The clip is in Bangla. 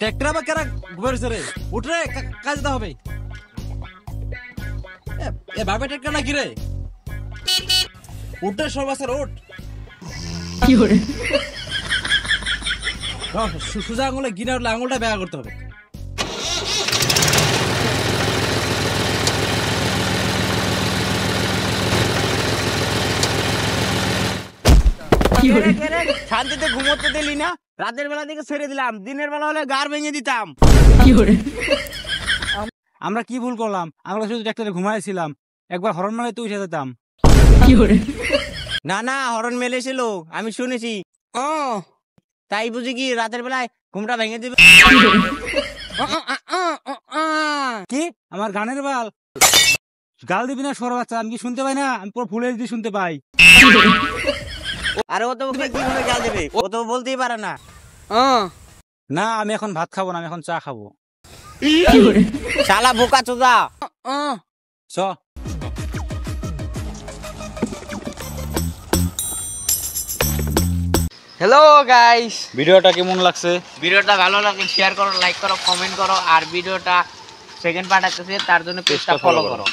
ট্রাক্টর আবার কেরা ঘুমাইছে রে? উঠ রে, কাজ যেতে হবে। এ বাবা ট্রাক্টর নাকি রে? উঠে সর্বাসের উঠ। কি করে? সুজা আঙুলে গিনা উঠলে আঙুলটা ব্যাগা করতে হবে। শান্তিতে ঘুমোতে দিলি না, রাতের বেলা দিকে ছেড়ে দিলাম, দিনের বেলা হলে গাড় ভেঙে দিতাম। কি করে? আমরা কি ভুল করলাম? আমরা শুধু ট্রাক্টরে ঘুমাইছিলাম, একবার হরন মারে তুই উঠে যেতাম। কি করে? না না, হরন মেলেছিল, আমি শুনেছি। ও তাই বুঝি কি রাতের বেলায় ঘুমটা ভেঙে দিবে? কি আমার গানের বাল গাল দিবি না সর বাচ্চা, আমি কি শুনতে পাই না? আমি পুরো ফুলের দিয়ে শুনতে পাই। আরে ও তো কিভাবে গাল দেবে? ও তো বলতেই পারে না। না আমি এখন ভাত খাবো না, আমি এখন চা খাবো। কি করে? শালা বোকা চোদা। চ হ্যালো গাইস, ভিডিওটা কেমন লাগছে? ভিডিওটা ভালো লাগলে শেয়ার করো, লাইক করো, কমেন্ট করো, আর ভিডিওটা সেকেন্ড পার্ট আসছে তার জন্য পেজটা ফলো করো।